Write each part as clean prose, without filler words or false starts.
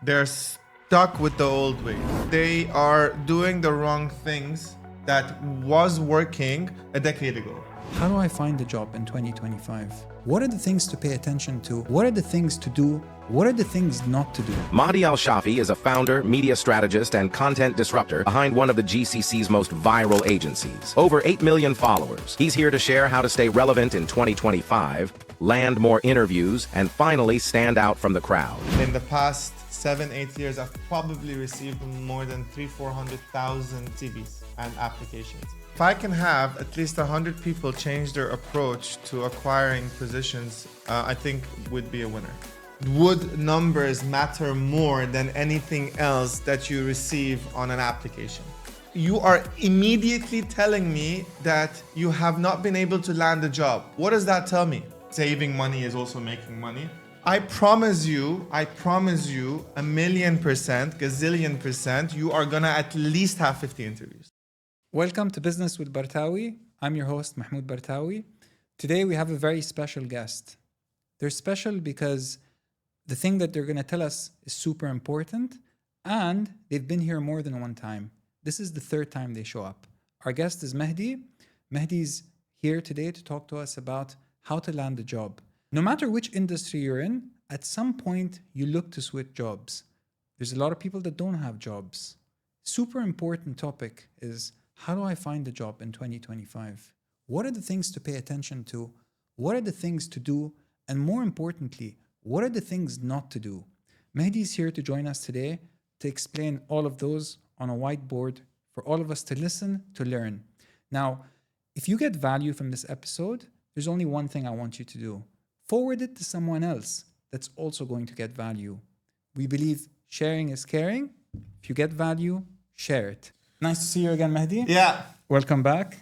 They're stuck with the old ways. They are doing the wrong things that was working a decade ago. How do I find a job in 2025? What are the things to pay attention to? What are the things to do? What are the things not to do? Mahdi Shafiei is a founder, media strategist, and content disruptor behind one of the GCC's most viral agencies. Over 8 million followers. He's here to share how to stay relevant in 2025, land more interviews, and finally stand out from the crowd. In the past 7-8 years, I've probably received more than 300,000-400,000 CVs and applications. If I can have at least 100 people change their approach to acquiring positions, I think would be a winner. Would numbers matter more than anything else that you receive on an application? You are immediately telling me that you have not been able to land a job. What does that tell me? Saving money is also making money. I promise you, 1,000,000%, gazillion%, you are gonna at least have 50 interviews. Welcome to Business with Bartawi. I'm your host, Mahmoud Bartawi. Today we have a very special guest. They're special because the thing that they're going to tell us is super important, and they've been here more than one time. This is the third time they show up. Our guest is Mahdi. Mahdi's here today to talk to us about how to land a job. No matter which industry you're in, at some point you look to switch jobs. There's a lot of people that don't have jobs. Super important topic is, how do I find a job in 2025? What are the things to pay attention to? What are the things to do? And more importantly, what are the things not to do? Mahdi is here to join us today to explain all of those on a whiteboard for all of us to listen, to learn. Now, if you get value from this episode, there's only one thing I want you to do. Forward it to someone else that's also going to get value. We believe sharing is caring. If you get value, share it. Nice to see you again, Mahdi. Yeah. Welcome back.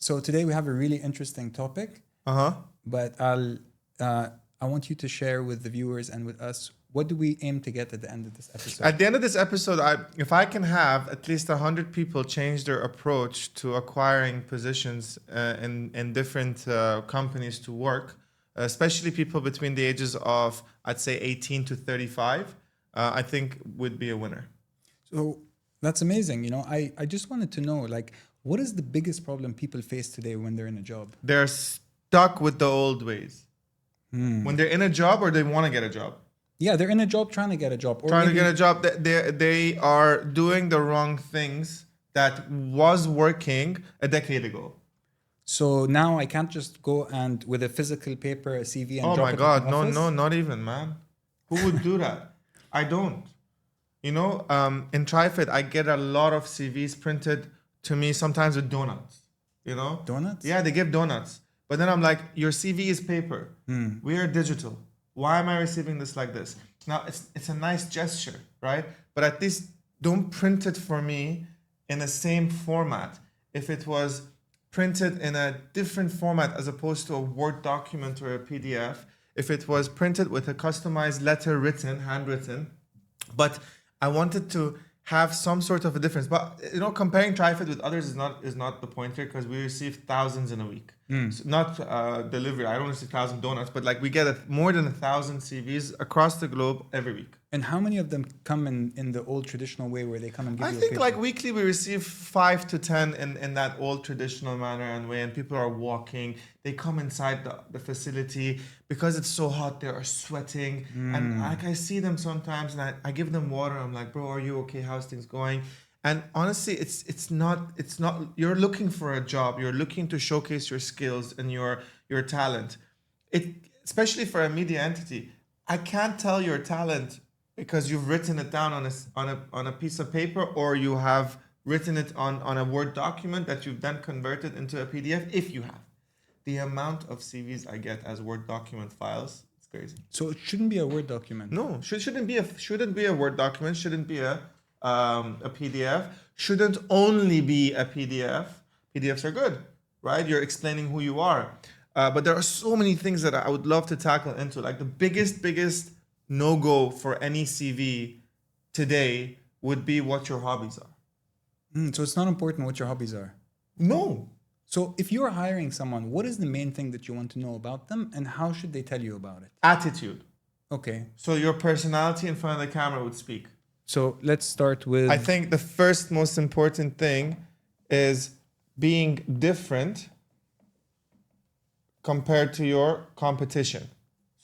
So today we have a really interesting topic. But I want you to share with the viewers and with us, what do we aim to get at the end of this episode? At the end of this episode, if I can have at least 100 people change their approach to acquiring positions in different companies to work, especially people between the ages of, I'd say, 18 to 35, I think would be a winner. So that's amazing. You know, I just wanted to know, like, what is the biggest problem people face today when they're in a job? They're stuck with the old ways. When they're in a job or they want to get a job. Yeah, they're in a job trying to get a job. Or trying to get a job. They are doing the wrong things that was working a decade ago. So now I can't just go and with a physical paper, a CV, and oh drop my it God, in the office? No, not even, man. Who would do that? I don't. You know, in TriFit, I get a lot of CVs printed to me sometimes with donuts. You know? Donuts? Yeah, they give donuts. But then I'm like, your CV is paper. We are digital. Why am I receiving this like this? Now, it's a nice gesture, right? But at least don't print it for me in the same format. If it was printed in a different format as opposed to a Word document or a PDF, if it was printed with a customized letter written, handwritten, but I wanted to have some sort of a difference. But, you know, comparing TriFit with others is not the point here, because we receive thousands in a week. So not delivery. I don't receive 1,000 donuts, but like we get more than 1,000 CVs across the globe every week. And how many of them come in the old traditional way where they come and give you a I think paper? like weekly we receive 5 to 10 in that old traditional manner and way, and people are walking. They come inside the facility because it's so hot. They are sweating, and like I see them sometimes, and I give them water. I'm like, bro, are you okay? How's things going? And honestly, it's not. You're looking for a job. You're looking to showcase your skills and your talent. Especially for a media entity, I can't tell your talent because you've written it down on a piece of paper, or you have written it on a Word document that you've then converted into a PDF. If you have, the amount of CVs I get as Word document files, it's crazy. So it shouldn't be a Word document. No, shouldn't be a Word document. Shouldn't be a PDF. Shouldn't only be a PDF. PDFs are good, right? You're explaining who you are. But there are so many things that I would love to tackle into. Like the biggest no-go for any CV today would be what your hobbies are. So it's not important what your hobbies are. No. So if you're hiring someone, what is the main thing that you want to know about them, and how should they tell you about it? Attitude. Okay. So your personality in front of the camera would speak. So let's start with. I think the first most important thing is being different compared to your competition.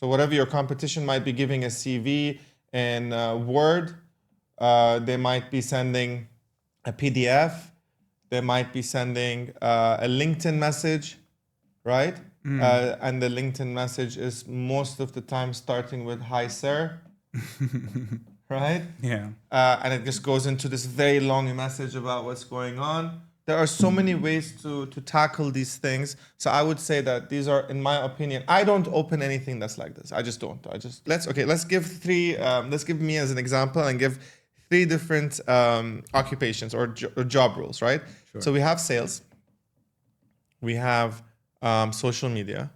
So whatever your competition might be giving a CV in Word, they might be sending a PDF, they might be sending a LinkedIn message, right? And the LinkedIn message is most of the time starting with "Hi, sir," right? Yeah. And it just goes into this very long message about what's going on. There are so many ways to tackle these things. So I would say that these are, in my opinion, I don't open anything that's like this. I just don't. Let's give three. Let's give me as an example and give three different occupations or job roles, right? Sure. So we have sales. We have social media.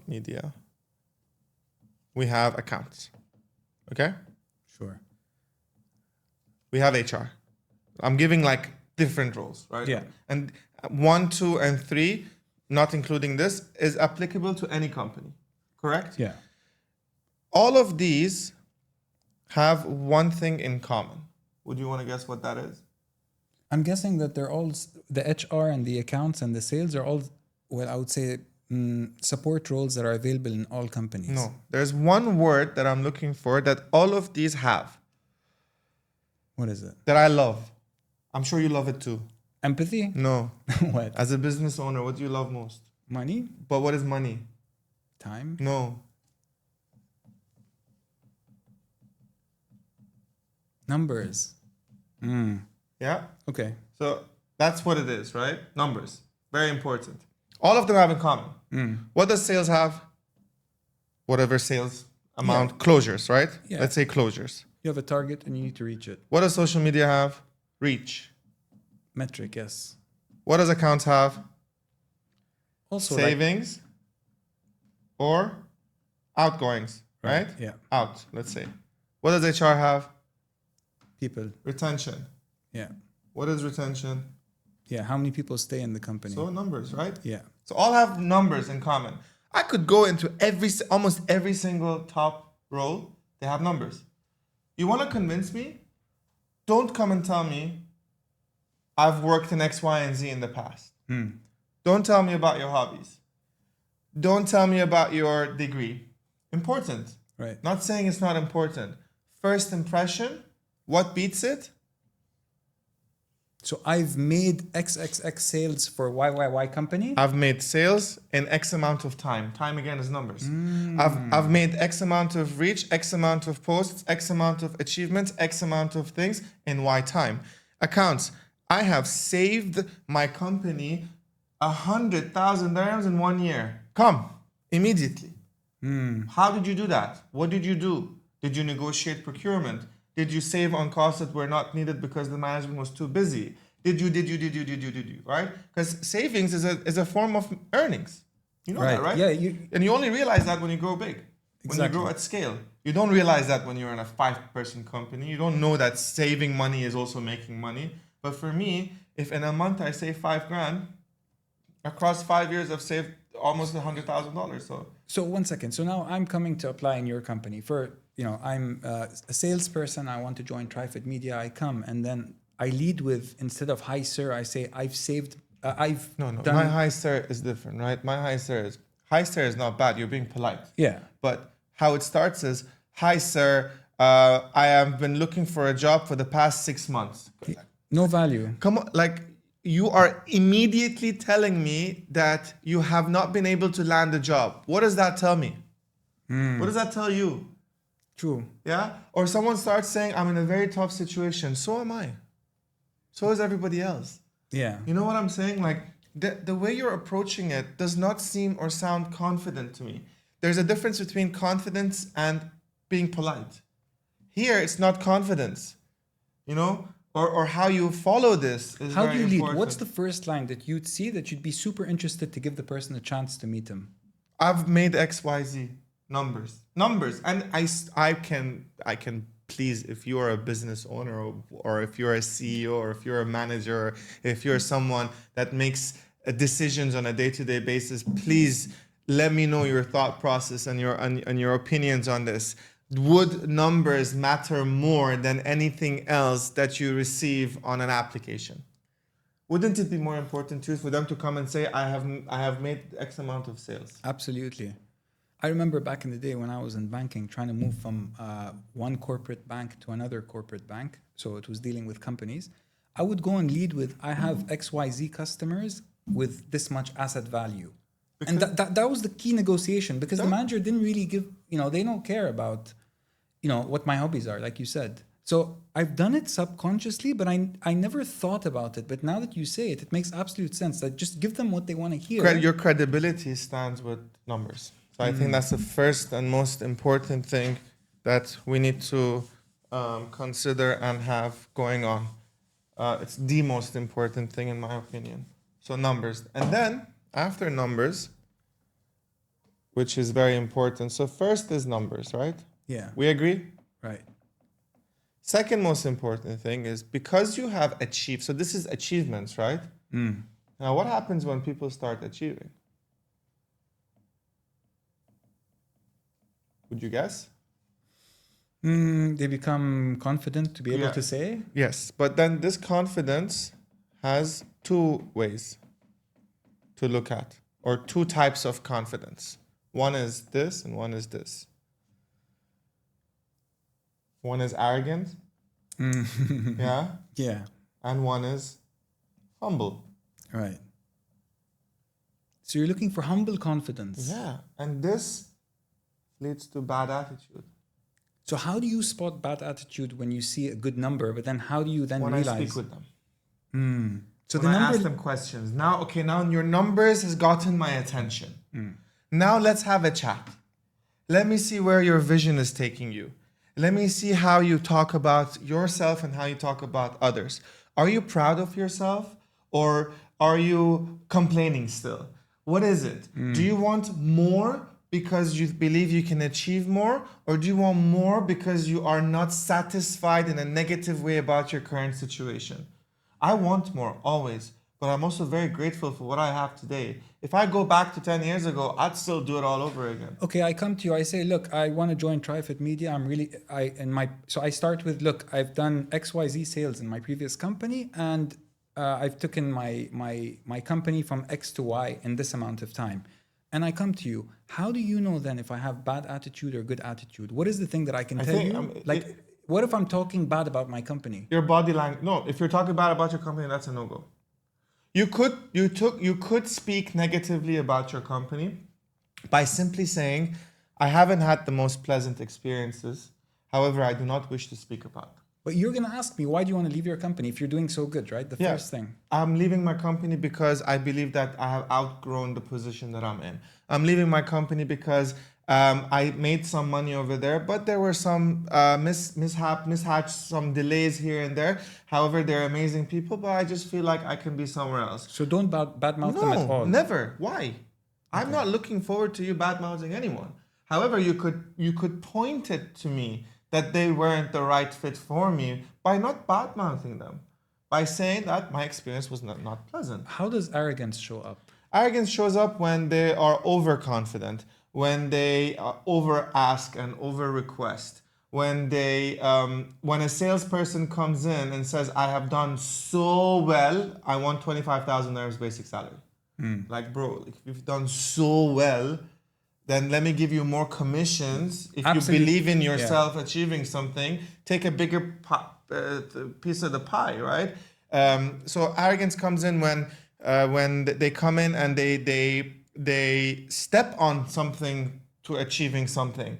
Media. We have accounts. Okay. Sure. We have HR. I'm giving like different roles, right? Yeah. And 1, 2, and 3, not including this, is applicable to any company, correct? Yeah. All of these have one thing in common. Would you want to guess what that is? I'm guessing that they're all the HR and the accounts and the sales are all, well, I would say support roles that are available in all companies. No. There's one word that I'm looking for that all of these have What is it? that I love. I'm sure you love it too. Empathy? No. What? As a business owner, what do you love most? Money? But what is money? Time? No. Numbers. Yeah? Okay. So that's what it is, right? Numbers. Very important. All of them have in common. What does sales have? Whatever sales amount, closures, right? Yeah. Let's say closures. You have a target and you need to reach it. What does social media have? Reach. Metric, yes. What does accounts have? Also Savings or outgoings, right? Yeah. Out, let's say. What does HR have? People. Retention. Yeah. What is retention? Yeah. How many people stay in the company? So numbers, right? Yeah. So all have numbers in common. I could go into almost every single top role. They have numbers. You want to convince me? Don't come and tell me I've worked in X, Y, and Z in the past. Don't tell me about your hobbies. Don't tell me about your degree. Important. Right. Not saying it's not important. First impression, what beats it? So I've made XXX sales for YYY company. I've made sales in X amount of time. Time again is numbers. I've made X amount of reach, X amount of posts, X amount of achievements, X amount of things in Y time. Accounts. I have saved my company 100,000 dirhams in 1 year. Come, immediately. How did you do that? What did you do? Did you negotiate procurement? Did you save on costs that were not needed because the management was too busy? Did you, right? Because savings is a form of earnings. You know that, right? Yeah. And you only realize that when you grow big, when you grow at scale. You don't realize that when you're in a 5-person company. You don't know that saving money is also making money. But for me, if in a month I save $5,000, across 5 years I've saved almost $100,000. So 1 second. So now I'm coming to apply in your company I'm a salesperson. I want to join TriFit Media. I come and then I lead with, instead of "Hi sir," I say I've saved. No. done. My hi sir is different, right? My hi sir is not bad. You're being polite. Yeah. But how it starts is, "Hi sir, I have been looking for a job for the past 6 months." No value. Come on, like you are immediately telling me that you have not been able to land a job. What does that tell me? What does that tell you? True. Yeah? Or someone starts saying, "I'm in a very tough situation." So am I. So is everybody else. Yeah. You know what I'm saying? Like the way you're approaching it does not seem or sound confident to me. There's a difference between confidence and being polite. Here, it's not confidence, or how you follow this is How very do you lead? important. What's the first line that you'd see that you'd be super interested to give the person a chance to meet him? I've made XYZ numbers, and I can please, if you are a business owner or if you're a CEO or if you're a manager, or if you're someone that makes decisions on a day-to-day basis, please let me know your thought process and your opinions on this. Would numbers matter more than anything else that you receive on an application? Wouldn't it be more important too for them to come and say, I have made X amount of sales? Absolutely. I remember back in the day when I was in banking, trying to move from one corporate bank to another corporate bank. So it was dealing with companies. I would go and lead with, I have XYZ customers with this much asset value. And that was the key negotiation, because the manager didn't really give, they don't care about, what my hobbies are, like you said. So I've done it subconsciously, but I never thought about it. But now that you say it, it makes absolute sense. That just give them what they want to hear. Your credibility stands with numbers. So I think that's the first and most important thing that we need to consider and have going on. It's the most important thing in my opinion. So numbers. And then after numbers, which is very important. So first is numbers, right? Yeah. We agree? Right. Second most important thing is because you have achieved. So this is achievements, right? Now what happens when people start achieving? Would you guess? They become confident to be able to say? Yes, but then this confidence has two ways to look at, or two types of confidence. One is this and one is this. One is arrogant, yeah, and one is humble. Right. So you're looking for humble confidence. Yeah, and this leads to bad attitude. So how do you spot bad attitude when you see a good number, but then how do you then realize? When I speak with them. So when the I number ask them questions. Now your numbers has gotten my attention. Now let's have a chat. Let me see where your vision is taking you. Let me see how you talk about yourself and how you talk about others. Are you proud of yourself or are you complaining still? What is it? Do you want more because you believe you can achieve more, or do you want more because you are not satisfied in a negative way about your current situation? I want more, always, but I'm also very grateful for what I have today. If I go back to 10 years ago, I'd still do it all over again. Okay, I come to you, I say, look, I want to join TriFit Media. So I start with, look, I've done XYZ sales in my previous company, and I've taken my company from X to Y in this amount of time. And I come to you. How do you know then if I have bad attitude or good attitude? What is the thing that I can tell you? What if I'm talking bad about my company? Your body language. No, if you're talking bad about your company, that's a no-go. You could speak negatively about your company by simply saying, I haven't had the most pleasant experiences. However, I do not wish to speak about them. But you're going to ask me, why do you want to leave your company if you're doing so good, right? The first thing. I'm leaving my company because I believe that I have outgrown the position that I'm in. I'm leaving my company because I made some money over there, but there were some mishaps, some delays here and there. However, they're amazing people, but I just feel like I can be somewhere else. So don't badmouth them at all. No, never. Why? I'm not looking forward to you badmouthing anyone. However, you could point it to me that they weren't the right fit for me by not badmouthing them, by saying that my experience was not pleasant. How does arrogance show up? Arrogance shows up when they are overconfident, when they over ask and over request, when a salesperson comes in and says, I have done so well, I want 25,000 dirhams basic salary. Like, bro, if you've done so well, then let me give you more commissions. If you believe in yourself achieving something, take a bigger piece of the pie, right? So arrogance comes in when they come in and they step on something to achieving something.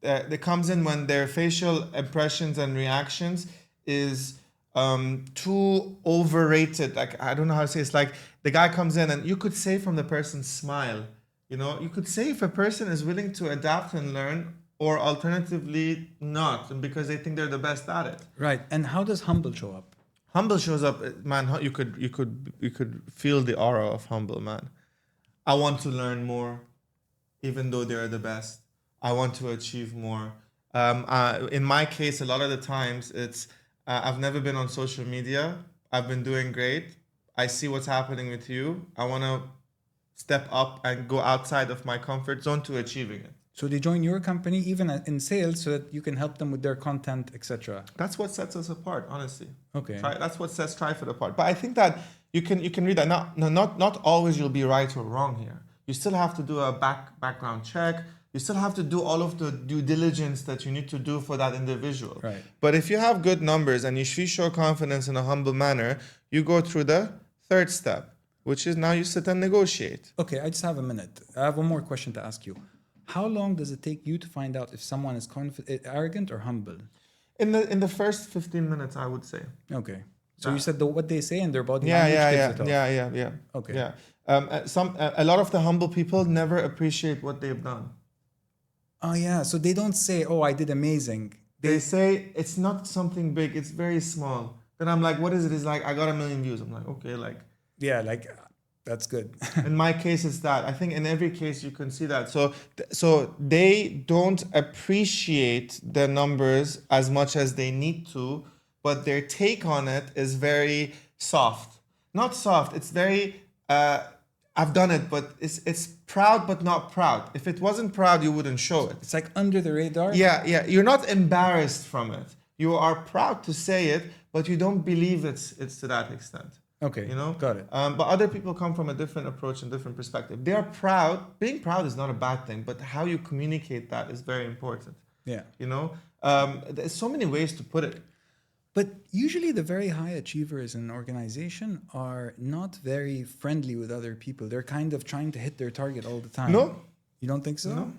It comes in when their facial impressions and reactions is too overrated. Like, I don't know how to say it. It's like the guy comes in and you could say from the person's smile, you could say if a person is willing to adapt and learn, or alternatively not, and because they think they're the best at it. Right. And how does humble show up? Humble shows up, man. You could feel the aura of humble, man. I want to learn more, even though they're the best. I want to achieve more. In my case, a lot of the times it's I've never been on social media. I've been doing great. I see what's happening with you. I want to step up and go outside of my comfort zone to achieving it. So they join your company even in sales so that you can help them with their content, etc. That's what sets us apart, honestly. Okay. That's what sets TriFit apart. But I think that you can read that. Not always you'll be right or wrong here. You still have to do a background check. You still have to do all of the due diligence that you need to do for that individual. Right. But if you have good numbers and you show confidence in a humble manner, you go through the third step, which is now you sit and negotiate. Okay, I just have a minute. I have one more question to ask you. How long does it take you to find out if someone is arrogant or humble? In the first 15 minutes, I would say. Okay. So you said what they say and their body Yeah. Okay. Yeah. A lot of the humble people never appreciate what they've done. Oh yeah. So they don't say, "Oh, I did amazing." They say it's not something big. It's very small. Then I'm like, what is it? It's like I got 1 million views. I'm like, okay, like. Yeah, like that's good. In my case, it's that. I think in every case you can see that. So they don't appreciate the numbers as much as they need to, but their take on it is very soft. Not soft. It's very. I've done it, but it's proud, but not proud. If it wasn't proud, you wouldn't show it. It's like under the radar. Yeah. You're not embarrassed from it. You are proud to say it, but you don't believe it's to that extent. Okay. Got it. But other people come from a different approach and different perspective. They are proud. Being proud is not a bad thing, but how you communicate that is very important. Yeah. There's so many ways to put it. But usually the very high achievers in an organization are not very friendly with other people. They're kind of trying to hit their target all the time. No. You don't think so? No.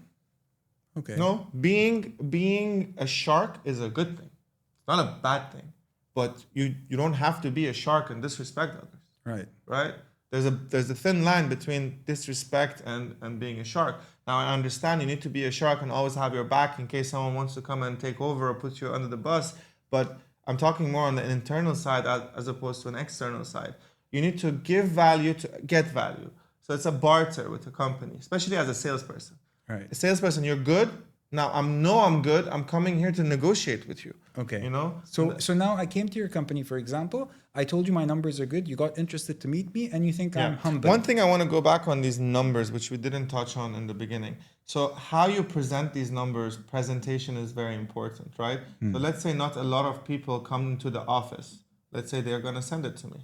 Okay. No. Being a shark is a good thing. It's not a bad thing. But you don't have to be a shark and disrespect others. Right? There's a thin line between disrespect and being a shark. Now I understand you need to be a shark and always have your back in case someone wants to come and take over or put you under the bus. But I'm talking more on the internal side as opposed to an external side. You need to give value to get value. So it's a barter with a company, especially as a salesperson. Right. A salesperson, you're good. Now I'm good. I'm coming here to negotiate with you. Okay. So now I came to your company, for example. I told you my numbers are good. You got interested to meet me, and you think I'm humble. One thing I want to go back on these numbers, which we didn't touch on in the beginning. So how you present these numbers, presentation is very important, right? So let's say not a lot of people come into the office. Let's say they're going to send it to me,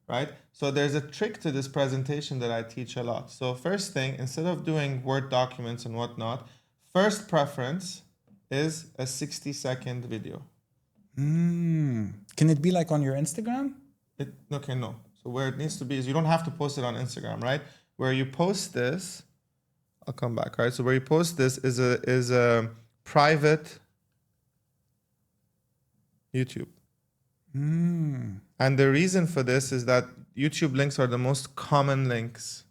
right? So there's a trick to this presentation that I teach a lot. So first thing, instead of doing Word documents and whatnot, first preference is a 60-second video. Can it be like on your Instagram? Okay, no. So where it needs to be is you don't have to post it on Instagram, right? Where you post this, I'll come back, right? So where you post this is a private YouTube. And the reason for this is that YouTube links are the most common links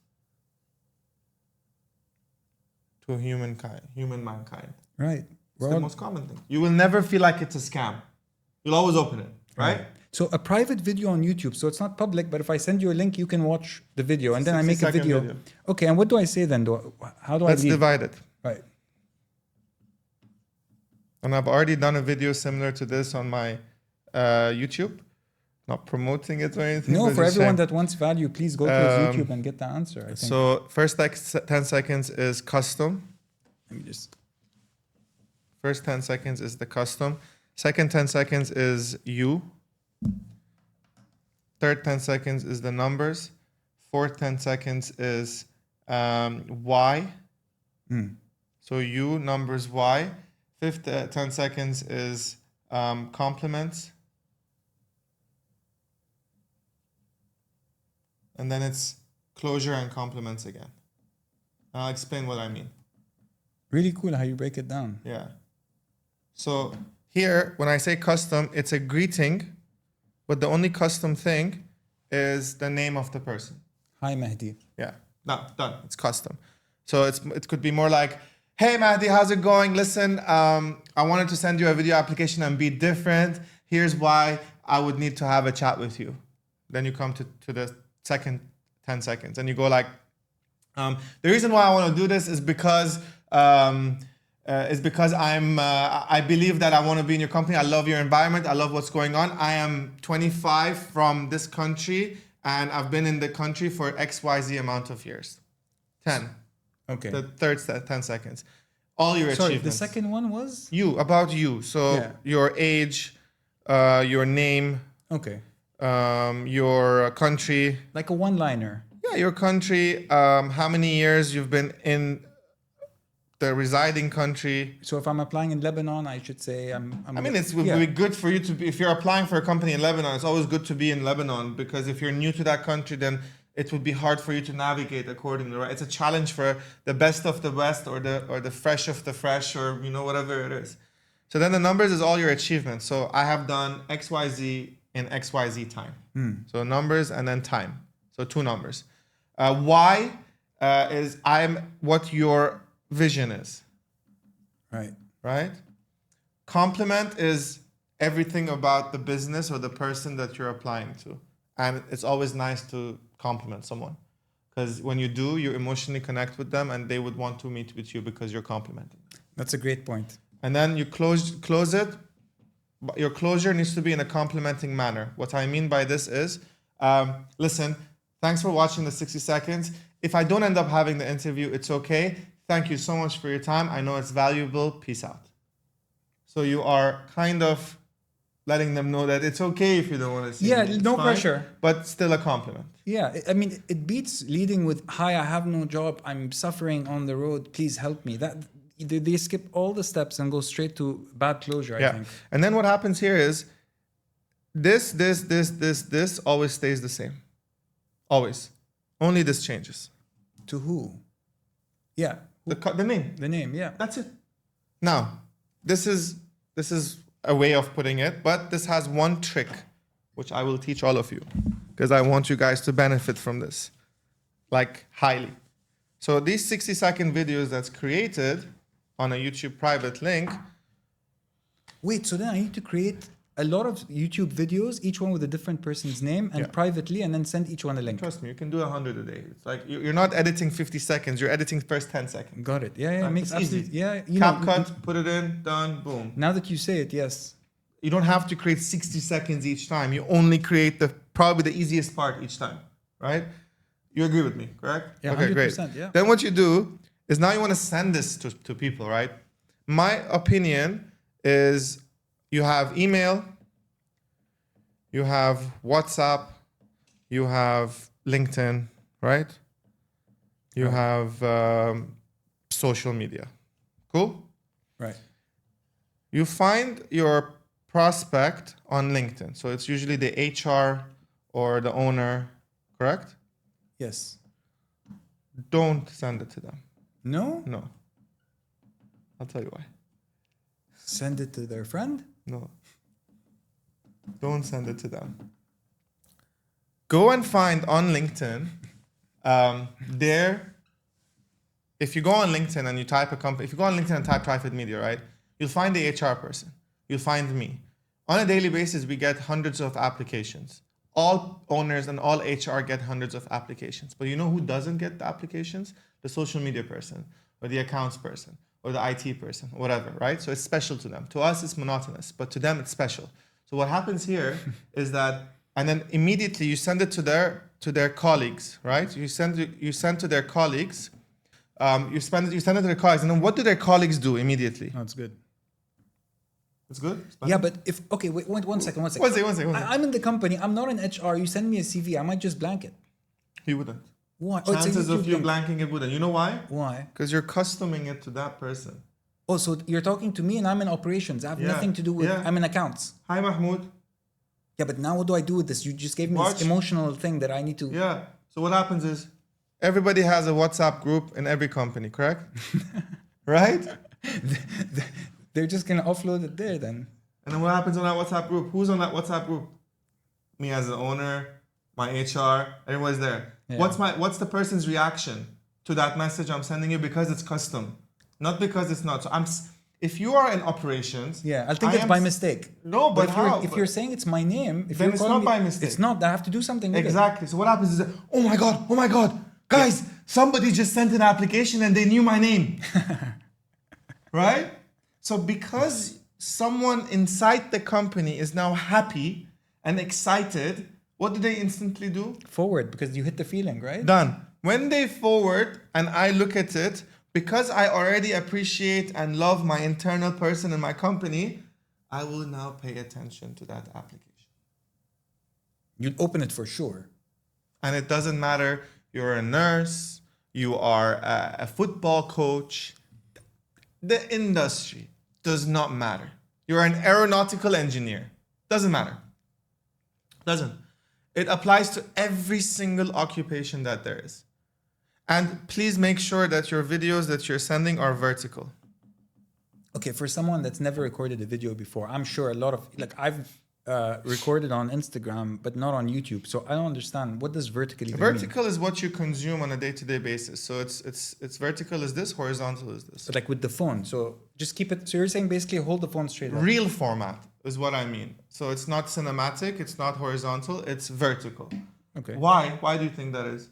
to human mankind. Right. It's the most common thing. You will never feel like it's a scam. You'll always open it, right? So a private video on YouTube. So it's not public, but if I send you a link, you can watch the video, and then I make a video. Okay, and what do I say then? How do Let's I leave? divide it. Right. And I've already done a video similar to this on my YouTube. Not promoting it or anything. No, for everyone that wants value, please go to his YouTube and get the answer. I think. So first 10 seconds is custom. Let me just. First 10 seconds is the custom. Second 10 seconds is you. Third 10 seconds is the numbers. Fourth 10 seconds is why. So you, numbers, why. Fifth 10 seconds is compliments. And then it's closure and compliments again. I'll explain what I mean. Really cool how you break it down. Yeah. So here, when I say custom, it's a greeting, but the only custom thing is the name of the person. Hi, Mahdi. Yeah. No, done. It's custom. So it could be more like, hey, Mahdi, how's it going? Listen, I wanted to send you a video application and be different. Here's why I would need to have a chat with you. Then you come to the second 10 seconds and you go like, the reason why I want to do this is because I believe that I want to be in your company. I love your environment. I love what's going on. I am 25 from this country and I've been in the country for XYZ amount of years. 10. Okay. The third 10 seconds. All your Sorry, achievements. the second one was? About you. So Yeah. your age, your name, Okay. your country. Like a one-liner. Yeah, your country, how many years you've been in the residing country. So if I'm applying in Lebanon, I should say It would be good for you to be, if you're applying for a company in Lebanon, it's always good to be in Lebanon, because if you're new to that country, then it would be hard for you to navigate accordingly, right? It's a challenge for the best of the best, or the fresh of the fresh, or whatever it is. So then the numbers is all your achievements. So I have done XYZ in XYZ time. So numbers and then time. So 2 numbers. Y is what your vision is. Right? Compliment is everything about the business or the person that you're applying to. And it's always nice to compliment someone, because when you do, you emotionally connect with them, and they would want to meet with you because you're complimenting. That's a great point. And then you close it. But your closure needs to be in a complimenting manner. What I mean by this is, listen, thanks for watching the 60 seconds. If I don't end up having the interview, it's okay. Thank you so much for your time. I know it's valuable. Peace out. So you are kind of letting them know that it's okay if you don't want to see me. It's no fine, pressure. but still a compliment. Yeah, I mean, it beats leading with, hi, I have no job. I'm suffering on the road. Please help me. They skip all the steps and go straight to bad closure, I think. And then what happens here is this always stays the same. Always. Only this changes. To who? Yeah. The name. The name, yeah. That's it. Now, this is a way of putting it, but this has one trick, which I will teach all of you, because I want you guys to benefit from this, like highly. So these 60-second videos that's created on a YouTube private link. Wait, so then I need to create a lot of YouTube videos, each one with a different person's name, and privately, and then send each one a link. Trust me, you can do 100 a day. It's like you're not editing 50 seconds, you're editing first 10 seconds. Got it. Yeah, it makes easy. absolute. Yeah, CapCut, put it in, done, boom. Now that you say it, yes. You don't have to create 60 seconds each time. You only create probably the easiest part each time, right? You agree with me, correct? Yeah, okay, 100%, great. yeah. Then what you do is now you want to send this to people, right? My opinion is you have email, you have WhatsApp, you have LinkedIn, right? You have social media. Cool? Right. You find your prospect on LinkedIn. So it's usually the HR or the owner, correct? Yes. Don't send it to them. No? No. I'll tell you why. Send it to their friend? No. Don't send it to them. Go and find on LinkedIn, if you go on LinkedIn and you type a company, if you go on LinkedIn and type private media, right? You'll find the HR person. You'll find me. On a daily basis, we get hundreds of applications. All owners and all HR get hundreds of applications. But you know who doesn't get the applications? The social media person, or the accounts person, or the IT person, whatever, right? So it's special to them. To us, it's monotonous, but to them, it's special. So what happens here is that, and then immediately you send it to their colleagues, right? You send to their colleagues. You send it to their colleagues, and then what do their colleagues do immediately? That's good. It's good? Yeah, but wait, one second. One second. I'm in the company. I'm not in HR. You send me a CV. I might just blank it. You wouldn't. Why? Chances of you blanking it wouldn't. You know why? Why? Because you're customing it to that person. Oh, so you're talking to me and I'm in operations. I have nothing to do with, I'm in accounts. Hi, Mahmoud. Yeah, but now what do I do with this? You just gave me this emotional thing that I need to... Yeah. So what happens is everybody has a WhatsApp group in every company, correct? Right? They're just going to offload it there then. And then what happens on that WhatsApp group? Who's on that WhatsApp group? Me as the owner, my HR, everyone's there. Yeah. What's the person's reaction to that message I'm sending you? Because it's custom, not because it's not. So if you are in operations, I think it's by mistake. No, but if you're saying it's my name, if then it's not by mistake. It's not. I have to do something with exactly. So what happens is, oh my god, guys, somebody just sent an application and they knew my name, right? So because someone inside the company is now happy and excited, what do they instantly do? Forward, because you hit the feeling, right? Done. When they forward and I look at it, because I already appreciate and love my internal person in my company, I will now pay attention to that application. You'd open it for sure. And it doesn't matter, you're a nurse, you are a football coach. The industry does not matter. You're an aeronautical engineer. Doesn't matter. Doesn't. It applies to every single occupation that there is. And please make sure that your videos that you're sending are vertical. Okay, for someone that's never recorded a video before, I'm sure a lot of, like I've recorded on Instagram, but not on YouTube. So I don't understand, what does vertical even mean? Vertical is what you consume on a day-to-day basis. So it's vertical is this, horizontal is this. But like with the phone, so just keep it, so you're saying basically hold the phone straight up. Real format is what I mean. So it's not cinematic, it's not horizontal, it's vertical. Okay. Why? Why do you think that is?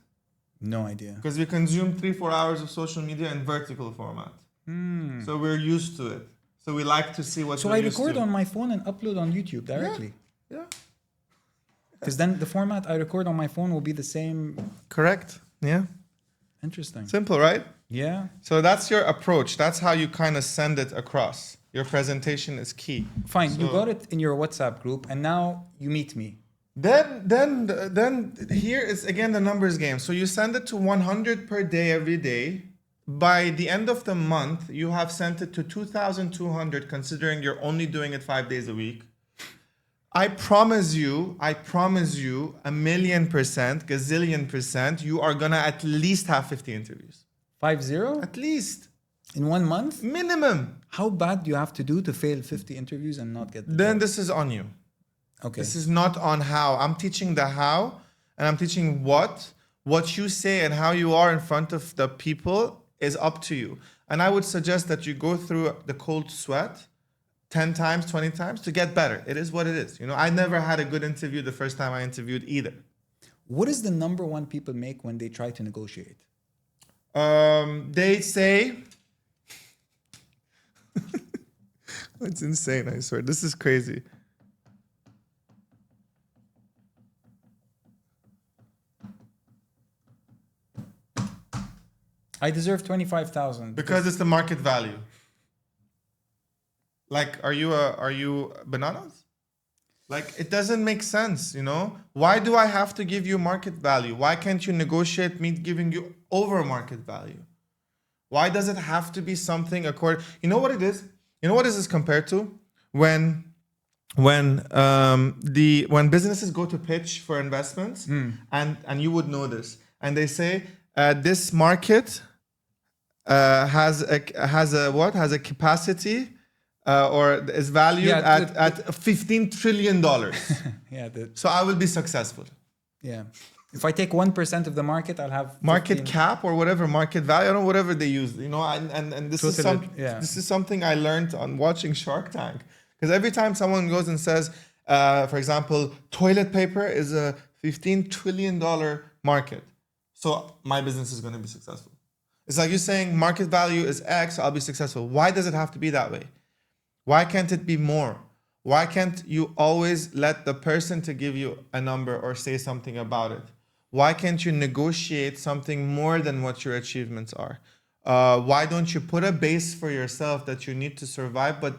No idea. Because we consume 3-4 hours of social media in vertical format. So we're used to it. So we like to see what So we're I used record to. on my phone and upload on YouTube directly. Yeah. Because then the format I record on my phone will be the same. Correct. Yeah. Interesting. Simple, right? Yeah. So that's your approach. That's how you kind of send it across. Your presentation is key. Fine. You got it in your WhatsApp group and now you meet me. Then here is again the numbers game. So you send it to 100 per day every day. By the end of the month, you have sent it to 2,200, considering you're only doing it 5 days a week. I promise you, 1,000,000%, gazillion percent, you are gonna at least have 50 interviews. 5-0? At least. In 1 month? Minimum. How bad do you have to do to fail 50 interviews and not get the Then job? this is on you. Okay. This is not on how. I'm teaching the how, and I'm teaching what. What you say and how you are in front of the people is up to you. And I would suggest that you go through the cold sweat 10 times, 20 times to get better. It is what it is. You know, I never had a good interview the first time I interviewed either. What is the number one people make when they try to negotiate? They say, it's insane, I swear. This is crazy. I deserve 25,000 Because it's the market value. Like, are you bananas? Like, it doesn't make sense, you know? Why do I have to give you market value? Why can't you negotiate me giving you over market value? Why does it have to be something according? You know what it is? You know what is this compared to? When businesses go to pitch for investments, and you would know this, and they say this market has a capacity or is valued at $15 trillion. Yeah. So I will be successful. Yeah. If I take 1% of the market, I'll have 15. Market cap or whatever, market value, I don't know, whatever they use, you know, and this this is something I learned on watching Shark Tank. Because every time someone goes and says, for example, toilet paper is a $15 trillion market, so my business is going to be successful. It's like you're saying market value is X, I'll be successful. Why does it have to be that way? Why can't it be more? Why can't you always let the person to give you a number or say something about it? Why can't you negotiate something more than what your achievements are? Why don't you put a base for yourself that you need to survive, but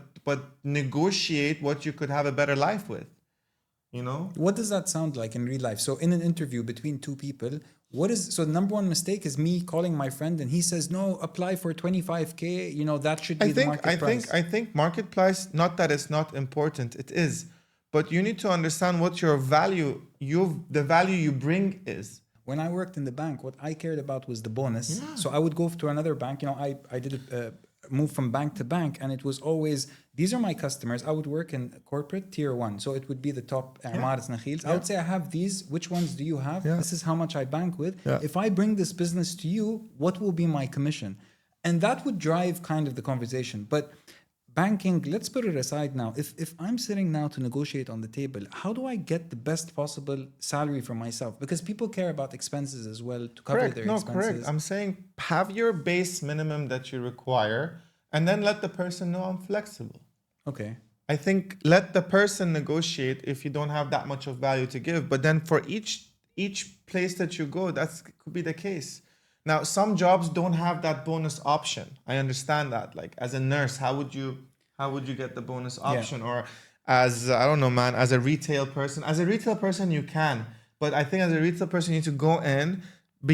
negotiate what you could have a better life with? You know? What does that sound like in real life? So in an interview between two people, so the number one mistake is me calling my friend and he says, no, apply for 25K, you know, that should be the market price. I think market price, not that it's not important, it is. But you need to understand what your value, the value you bring is. When I worked in the bank, what I cared about was the bonus. Yeah. So I would go to another bank, you know, I did move from bank to bank, and it was always, these are my customers. I would work in corporate tier 1. So it would be the top Amaris Nakhils. I would say, I have these. Which ones do you have? Yeah. This is how much I bank with. Yeah. If I bring this business to you, what will be my commission? And that would drive kind of the conversation. But banking, let's put it aside now. If I'm sitting now to negotiate on the table, how do I get the best possible salary for myself? Because people care about expenses as well to cover their expenses. Correct. I'm saying have your base minimum that you require and then let the person know I'm flexible. Okay. I think let the person negotiate if you don't have that much of value to give. But then for each each place that you go, that could be the case. Now, some jobs don't have that bonus option. I understand that. Like as a nurse, how would you get the bonus option? Or as I don't know, man, as a retail person. As a retail person, you can. But I think as a retail person, you need to go in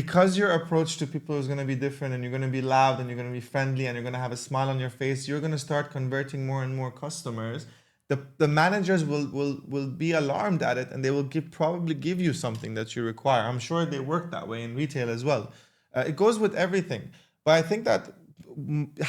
because your approach to people is going to be different, and you're going to be loud, and you're going to be friendly, and you're going to have a smile on your face. You're going to start converting more and more customers. The managers will be alarmed at it, and they will probably give you something that you require. I'm sure they work that way in retail as well. It goes with everything. But I think that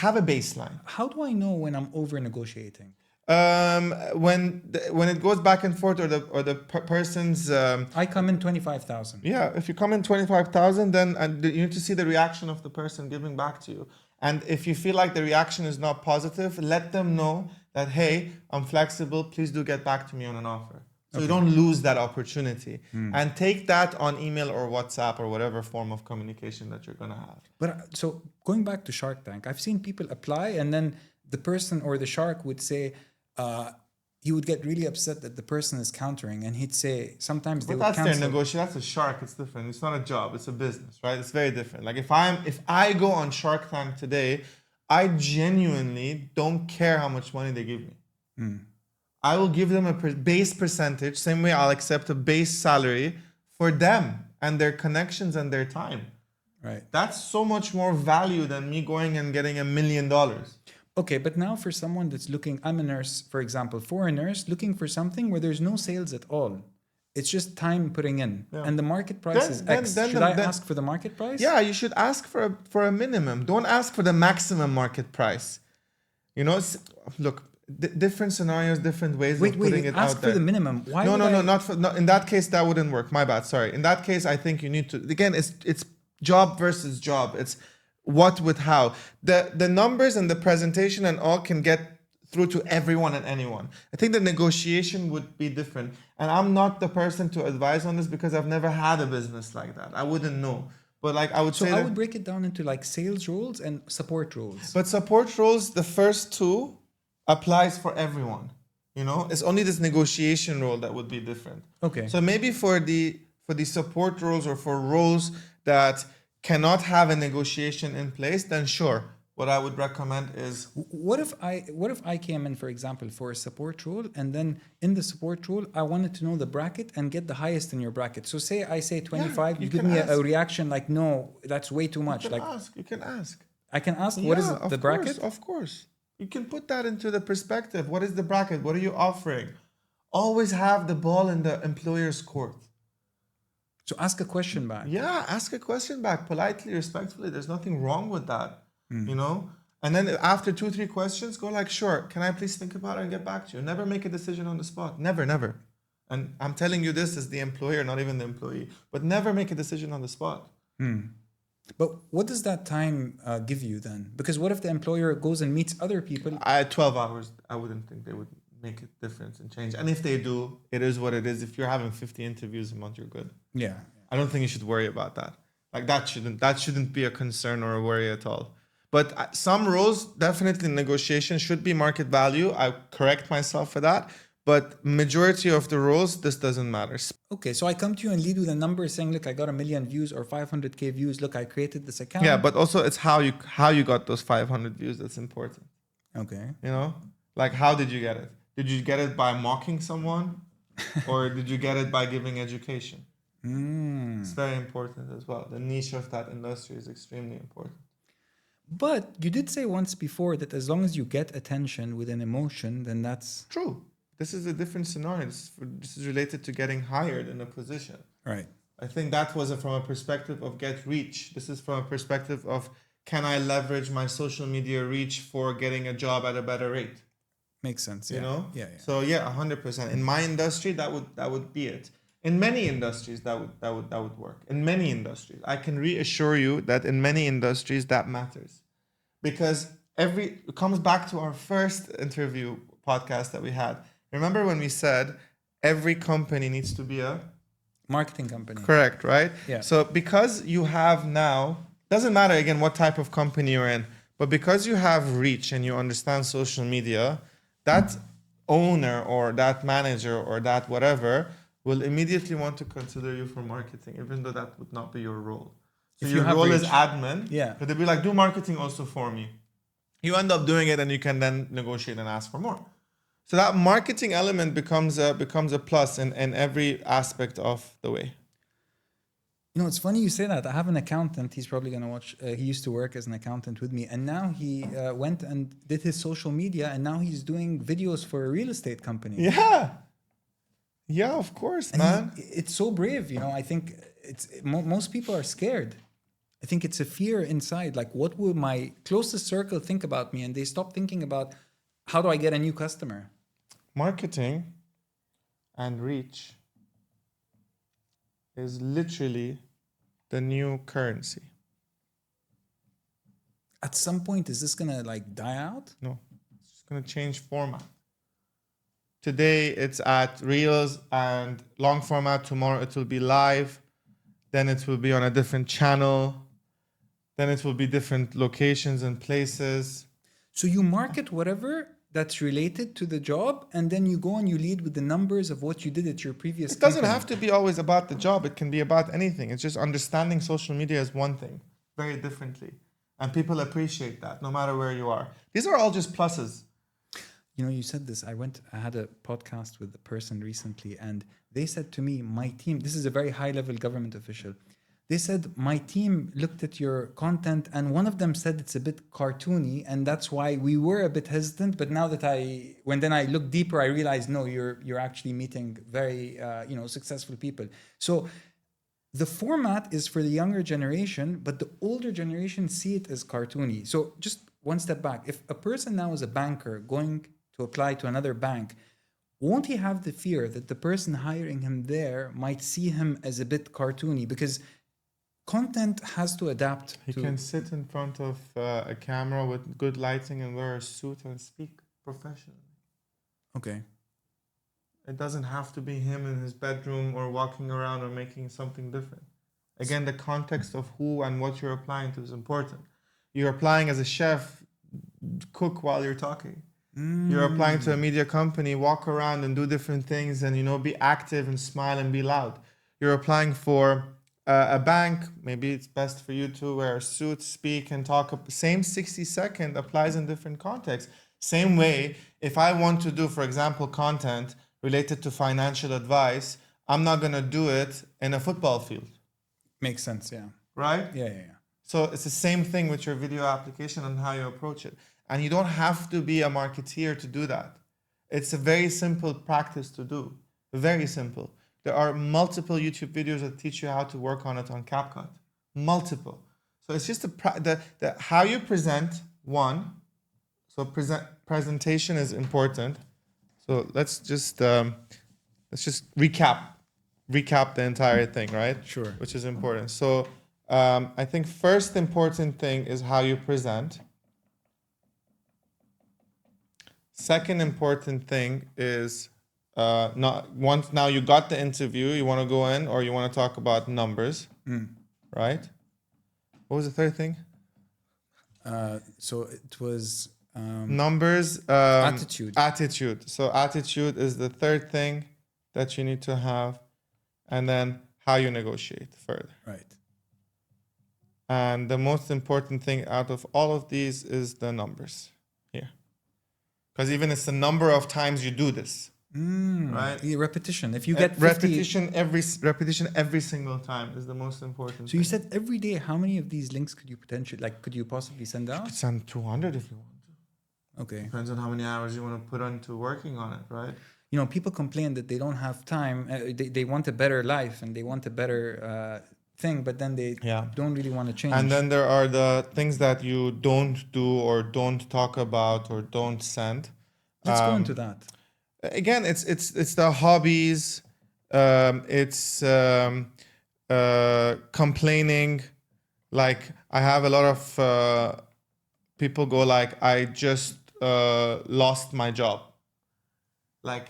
have a baseline. How do I know when I'm over negotiating? When it goes back and forth, or the person's I come in 25,000. Yeah, if you come in 25,000, then you need to see the reaction of the person giving back to you. And if you feel like the reaction is not positive, let them know that, hey, I'm flexible, please do get back to me on an offer. So you don't lose that opportunity. And take that on email or WhatsApp or whatever form of communication that you're going to have. But so going back to Shark Tank, I've seen people apply, and then the person or the shark would say, he would get really upset that the person is countering, and he'd say sometimes they would cancel. That's their negotiation. That's a shark. It's different. It's not a job. It's a business, right? It's very different. Like if I go on Shark Tank today, I genuinely don't care how much money they give me. I will give them a base percentage, same way I'll accept a base salary for them and their connections and their time. Right. That's so much more value than me going and getting $1 million. Okay, but now for someone that's looking, I'm a nurse, for example, for a nurse looking for something where there's no sales at all. It's just time putting in. Yeah. And the market price is X. Should I ask for the market price? Yeah, you should ask for a minimum. Don't ask for the maximum market price. You know, look, different scenarios, different ways of putting it out there. Ask for the minimum. Why? No, in that case, that wouldn't work. My bad, sorry. In that case, I think you need to, again, it's job versus job. It's what with how. The numbers and the presentation and all can get through to everyone and anyone. I think the negotiation would be different. And I'm not the person to advise on this because I've never had a business like that. I wouldn't know. But like I would say I would break it down into like sales roles and support roles. But support roles, the first two applies for everyone. You know, it's only this negotiation role that would be different. Okay. So maybe for the support roles or for roles that cannot have a negotiation in place, then sure. What I would recommend is what if I came in, for example, for a support role, and then in the support role I wanted to know the bracket and get the highest in your bracket. So say I say 25, you give me a reaction like, no, that's way too much. You can ask. I can ask what is the bracket? Of course. You can put that into the perspective. What is the bracket? What are you offering? Always have the ball in the employer's court. So ask a question back. Yeah, ask a question back politely, respectfully. There's nothing wrong with that. You know, and then after 2-3 questions, go like, sure, can I please think about it and get back to you? Never make a decision on the spot. Never. And I'm telling you this as the employer, not even the employee, but never make a decision on the spot. But what does that time give you then? Because what if the employer goes and meets other people? 12 hours, I wouldn't think they would make a difference and change. And if they do, it is what it is. If you're having 50 interviews a month, you're good. Yeah. I don't think you should worry about that. Like that shouldn't be a concern or a worry at all. But some roles, definitely negotiation should be market value. I correct myself for that. But majority of the roles, this doesn't matter. Okay, so I come to you and lead with a number saying, look, I got 1 million views or 500K views. Look, I created this account. Yeah, but also it's how you got those 500 views that's important. Okay. You know, like how did you get it? Did you get it by mocking someone, or did you get it by giving education? It's very important as well. The niche of that industry is extremely important. But you did say once before that as long as you get attention with an emotion, then that's... True. This is a different scenario. This is related to getting hired in a position. Right. I think that was from a perspective of get reach. This is from a perspective of, can I leverage my social media reach for getting a job at a better rate? Makes sense. You know? Yeah. So yeah, 100%. In my industry, that would be it. In many industries, that would work. In many industries, I can reassure you that in many industries that matters, because it comes back to our first interview podcast that we had. Remember when we said every company needs to be a marketing company? Correct, right? Yeah. So because you have now, doesn't matter again what type of company you're in, but because you have reach and you understand social media, that owner or that manager or that whatever will immediately want to consider you for marketing, even though that would not be your role. So If your you have role is reach. admin, Yeah. but they'll be like, do marketing also for me. You end up doing it and you can then negotiate and ask for more. So that marketing element becomes a plus in every aspect of the way. You know, it's funny you say that. I have an accountant. He's probably going to watch. He used to work as an accountant with me. And now he went and did his social media. And now he's doing videos for a real estate company. Yeah. Yeah, of course, And man. it's so brave. You know, I think most people are scared. I think it's a fear inside. Like, what will my closest circle think about me? And they stop thinking about, how do I get a new customer? Marketing and reach is literally the new currency. At some point, is this going to like die out? No, it's going to change format. Today it's at Reels and long format. Tomorrow it will be live. Then it will be on a different channel. Then it will be different locations and places. So you market whatever that's related to the job, and then you go and you lead with the numbers of what you did at your previous It doesn't company. have to be always about the job. It can be about anything. It's just understanding social media as one thing very differently. And people appreciate that no matter where you are. These are all just pluses. You know, you said this. I had a podcast with a person recently, and they said to me, my team, this is a very high level government official. They said, my team looked at your content, and one of them said it's a bit cartoony, and that's why we were a bit hesitant. But now that when I looked deeper, I realized, no, you're actually meeting very, successful people. So the format is for the younger generation, but the older generation see it as cartoony. So just one step back. If a person now is a banker going to apply to another bank, won't he have the fear that the person hiring him there might see him as a bit cartoony? Because content has to adapt. He can sit in front of a camera with good lighting and wear a suit and speak professionally. Okay. It doesn't have to be him in his bedroom or walking around or making something different. Again, the context of who and what you're applying to is important. You're applying as a chef, cook while you're talking. You're applying to a media company, walk around and do different things and, be active and smile and be loud. You're applying for a bank, maybe it's best for you to wear a suit, speak and talk. Same 60-second applies in different contexts. Same way, if I want to do, for example, content related to financial advice, I'm not going to do it in a football field. Makes sense, yeah. Right? Yeah. So it's the same thing with your video application and how you approach it. And you don't have to be a marketeer to do that. It's a very simple practice to do. Very simple. There are multiple YouTube videos that teach you how to work on it on CapCut. Multiple. So it's just the how you present one. So presentation is important. So let's just recap the entire thing, right? Sure. Which is important. So I think first important thing is how you present. Second important thing is not once now you got the interview, you want to go in or you want to talk about numbers, right? What was the third thing? So it was Numbers. attitude. Attitude. So attitude is the third thing that you need to have, and then how you negotiate further. Right. And the most important thing out of all of these is the numbers here, because even it's the number of times you do this. Right? The repetition. If you get 50, repetition every single time is the most important. So you said every day, how many of these links could you possibly send out? send 200 if you want to. Okay. Depends on how many hours you want to put into working on it, right? You know, people complain that they don't have time. They want a better life and they want a better thing, but then they don't really want to change. And then there are the things that you don't do or don't talk about or don't send. Let's go into that. Again, it's the hobbies. It's complaining. Like I have a lot of people go like, I just lost my job. Like,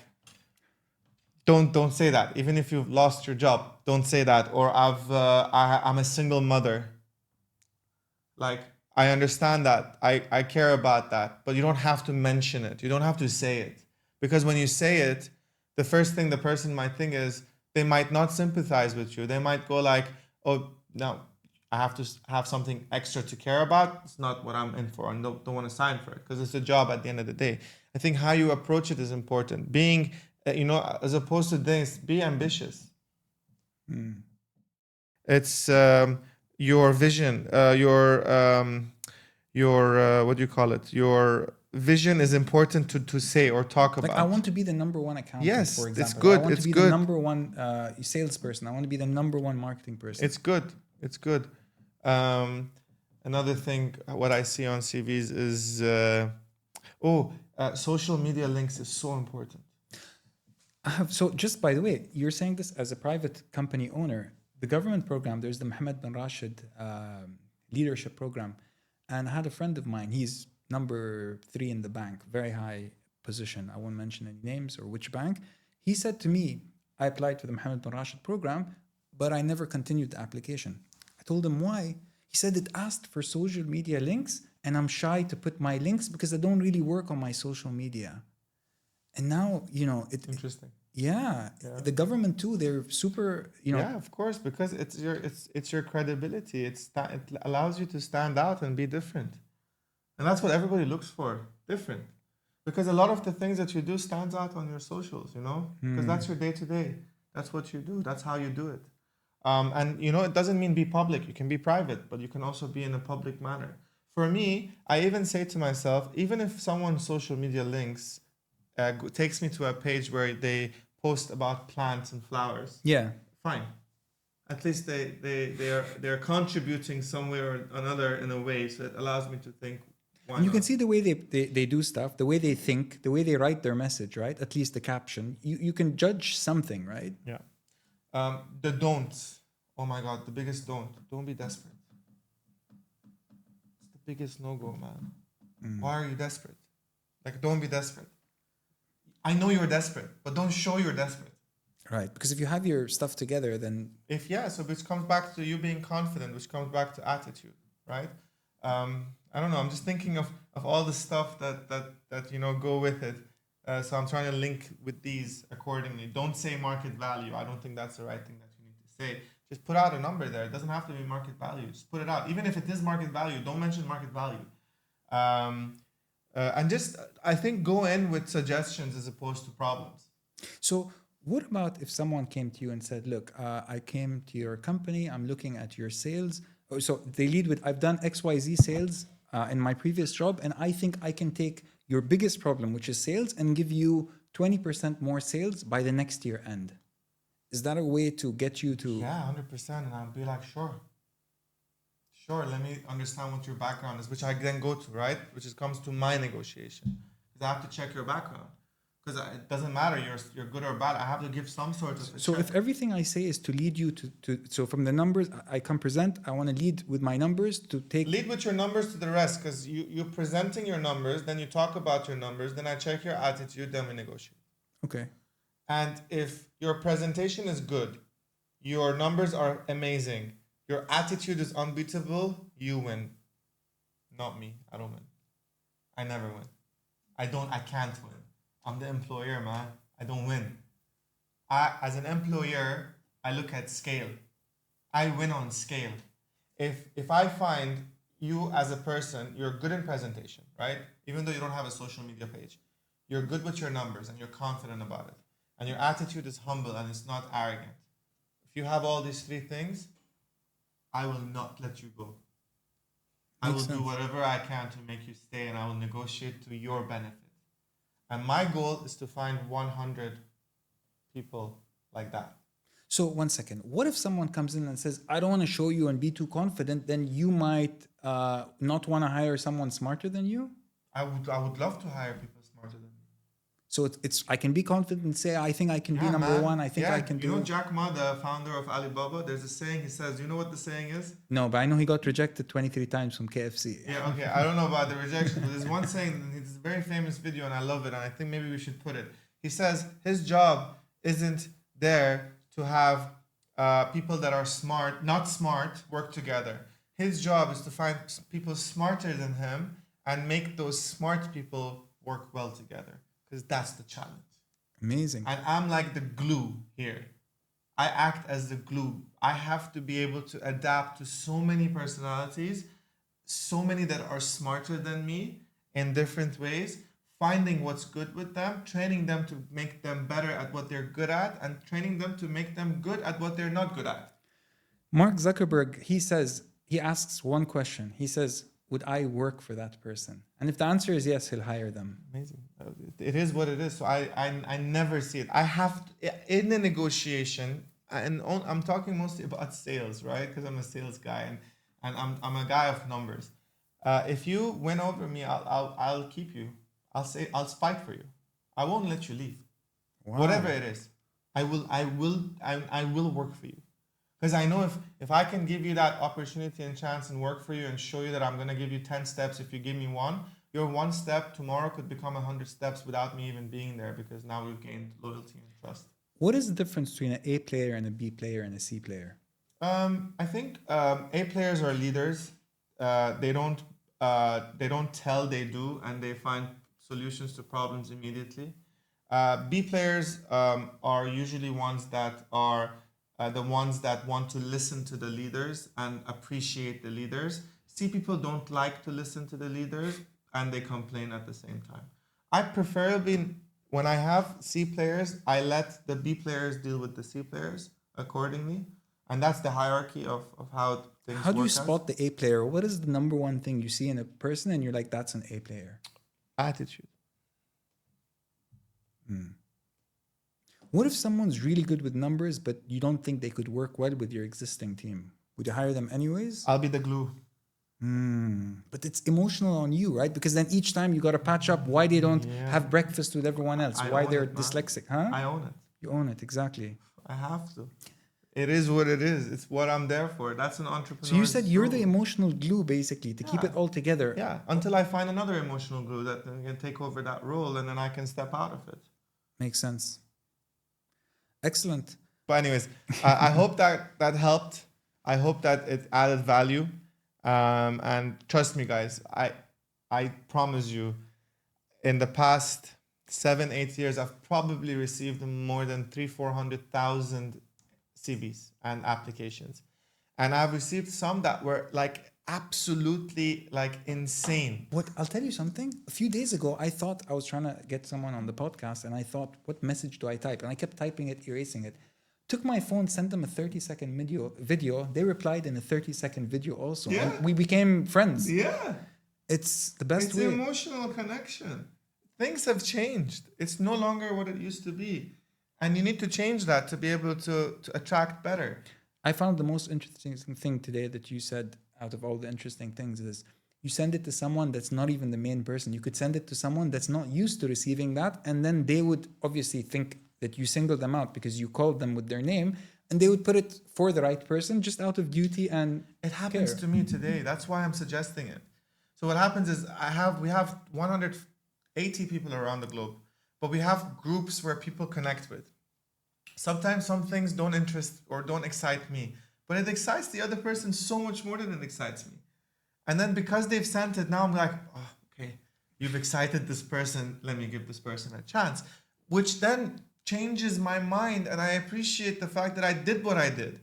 don't say that. Even if you've lost your job, don't say that. Or I'm a single mother. Like, I understand that. I care about that. But you don't have to mention it. You don't have to say it. Because when you say it, the first thing the person might think is they might not sympathize with you. They might go like, oh, no, I have to have something extra to care about. It's not what I'm in for, and don't want to sign for it because it's a job at the end of the day. I think how you approach it is important. Being, as opposed to this, be ambitious. It's your vision, your what do you call it? Your vision is important to say or talk about. Like I want to be the number one accountant, Yes, for example. it's good. I want It's to be good. the number one salesperson. I want to be the number one marketing person. It's good. It's good. Another thing, what I see on CVs is, social media links is so important. So just by the way, you're saying this as a private company owner. The government program, there's the Mohammed bin Rashid leadership program. And I had a friend of mine, he's number 3 in the bank, very high position. I won't mention any names or which bank. He said to me, I applied for the Mohammed bin Rashid program, but I never continued the application. I told him why. He said it asked for social media links and I'm shy to put my links because I don't really work on my social media. And now, Interesting. Yeah, the government too, they're super, Yeah, of course, because it's your credibility. It allows you to stand out and be different. And that's what everybody looks for, different. Because a lot of the things that you do stands out on your socials, because that's your day-to-day. That's what you do. That's how you do it. And, it doesn't mean be public. You can be private, but you can also be in a public manner. For me, I even say to myself, even if someone's social media links takes me to a page where they post about plants and flowers. Yeah. Fine. At least they're contributing somewhere or another in a way, so it allows me to think. And you can see the way they do stuff, the way they think, the way they write their message, right? At least the caption. You can judge something, right? Yeah. The don'ts. Oh my God, the biggest don't. Don't be desperate. It's the biggest no-go, man. Why are you desperate? Like, don't be desperate. I know you're desperate, but don't show you're desperate. Right, because if you have your stuff together, then... which comes back to you being confident, which comes back to attitude, right? I don't know, I'm just thinking of all the stuff that go with it. So I'm trying to link with these accordingly. Don't say market value. I don't think that's the right thing that you need to say. Just put out a number there. It doesn't have to be market value. Just put it out. Even if it is market value, don't mention market value. And just, I think, go in with suggestions as opposed to problems. So what about if someone came to you and said, look, I came to your company, I'm looking at your sales. So they lead with, I've done XYZ sales in my previous job, and I think I can take your biggest problem, which is sales, and give you 20% more sales by the next year end. Is that a way to get you to... Yeah, 100%. And I'll be like, sure, let me understand what your background is, which I then go to, right? Which comes to my negotiation. Because I have to check your background. Because it doesn't matter, you're good or bad. I have to give some sort of... So if everything I say is to lead you to so from the numbers I can present, I want to lead with my numbers to take... Lead with your numbers to the rest, because you're presenting your numbers, then you talk about your numbers, then I check your attitude, then we negotiate. Okay. And if your presentation is good, your numbers are amazing, your attitude is unbeatable, you win. Not me. I don't win. I never win. I can't win. I'm the employer, man. I don't win. As an employer, I look at scale. I win on scale. If I find you as a person, you're good in presentation, right? Even though you don't have a social media page, you're good with your numbers and you're confident about it. And your attitude is humble and it's not arrogant. If you have all these 3 things, I will not let you go. I will do whatever I can to make you stay, and I will negotiate to your benefit. And my goal is to find 100 people like that. So 1 second. What if someone comes in and says, I don't want to show you and be too confident, then you might not want to hire someone smarter than you? I would love to hire people smarter than me. So it's I can be confident and say, I think I can be number one. I think I can do... You know Jack Ma, the founder of Alibaba? There's a saying, he says, you know what the saying is? No, but I know he got rejected 23 times from KFC. Yeah, okay. I don't know about the rejection, but there's one saying, it's a very famous video and I love it, and I think maybe we should put it. He says his job isn't there to have people that are smart, not smart, work together. His job is to find people smarter than him and make those smart people work well together. Because that's the challenge. Amazing. And I'm like the glue here. I act as the glue. I have to be able to adapt to so many personalities, so many that are smarter than me in different ways, finding what's good with them, training them to make them better at what they're good at, and training them to make them good at what they're not good at. Mark Zuckerberg, he asks one question. He says, would I work for that person? And if the answer is yes, he'll hire them. Amazing. It is what it is. So I never see it. I have to, in a negotiation, and I'm talking mostly about sales, right? Because I'm a sales guy and I'm a guy of numbers. If you win over me, I'll keep you. I'll fight for you. I won't let you leave. Wow. Whatever it is, I will work for you. Because I know if I can give you that opportunity and chance and work for you and show you that I'm going to give you 10 steps if you give me one, your one step tomorrow could become 100 steps without me even being there, because now we've gained loyalty and trust. What is the difference between an A player and a B player and a C player? I think A players are leaders. They don't tell, they do, and they find solutions to problems immediately. B players are usually ones that are the ones that want to listen to the leaders and appreciate the leaders. C people don't like to listen to the leaders and they complain at the same time. I preferably, when I have C players, I let the B players deal with the C players accordingly. And that's the hierarchy of how things work. How do you spot the A player? What is the number one thing you see in a person and you're like, that's an A player? Attitude. What if someone's really good with numbers, but you don't think they could work well with your existing team? Would you hire them anyways? I'll be the glue. But it's emotional on you, right? Because then each time you got to patch up why they don't have breakfast with everyone else, why they're dyslexic, huh? I own it. You own it, exactly. I have to. It is what it is. It's what I'm there for. That's an entrepreneur. So you said you're the emotional glue, basically, to keep it all together. Yeah, until I find another emotional glue that can take over that role, and then I can step out of it. Makes sense. Excellent. But anyways, I hope that helped. I hope that it added value. And trust me, guys, I promise you, in the past 7-8 years, I've probably received more than 300,000-400,000 CVs and applications. And I've received some that were like absolutely like insane. What I'll tell you something. A few days ago, I thought I was trying to get someone on the podcast, and I thought, what message do I type? And I kept typing it, erasing it. Took my phone, sent them a 30-second video. They replied in a 30-second video also. Yeah. And we became friends. Yeah. It's the best way. It's an emotional connection. Things have changed. It's no longer what it used to be. And you need to change that to be able to attract better. I found the most interesting thing today that you said, out of all the interesting things, is you send it to someone that's not even the main person. You could send it to someone that's not used to receiving that, and then they would obviously think that you singled them out because you called them with their name, and they would put it for the right person just out of duty and it happens care. to me today. That's why I'm suggesting it. So what happens is we have 180 people around the globe, but we have groups where people connect with. Sometimes some things don't interest or don't excite me, but it excites the other person so much more than it excites me. And then because they've sent it, now I'm like, oh, okay, you've excited this person. Let me give this person a chance, which then changes my mind. And I appreciate the fact that I did what I did,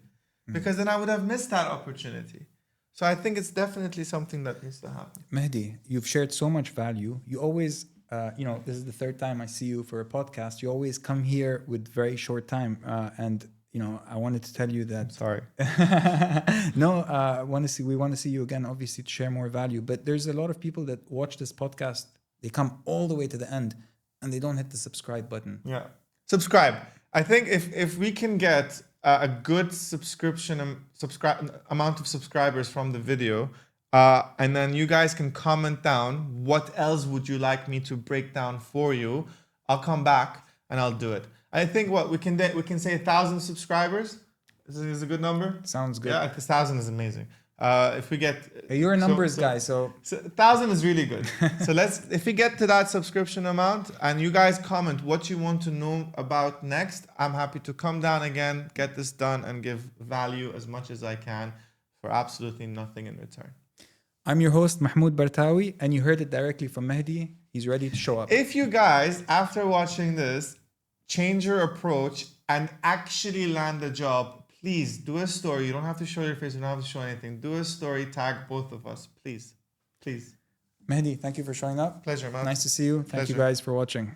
because then I would have missed that opportunity. So I think it's definitely something that needs to happen. Mahdi, you've shared so much value. You always, this is the third time I see you for a podcast. You always come here with very short time. And I wanted to tell you that. Sorry. No, we want to see you again, obviously, to share more value. But there's a lot of people that watch this podcast. They come all the way to the end and they don't hit the subscribe button. Yeah. Subscribe. I think if we can get a good amount of subscribers from the video, and then you guys can comment down, what else would you like me to break down for you? I'll come back and I'll do it. I think we can say 1,000 subscribers. Is a good number. Sounds good. Yeah, 1,000 is amazing. If we get, you're a numbers guy, so 1,000 is really good. So if we get to that subscription amount and you guys comment what you want to know about next, I'm happy to come down again, get this done, and give value as much as I can for absolutely nothing in return. I'm your host, Mahmoud Bartawi, and you heard it directly from Mahdi. He's ready to show up. If you guys, after watching this, change your approach and actually land the job, please do a story. You don't have to show your face. You don't have to show anything. Do a story. Tag both of us, please. Please. Mahdi, thank you for showing up. Pleasure, man. Nice to see you. Thank you Pleasure. guys for watching.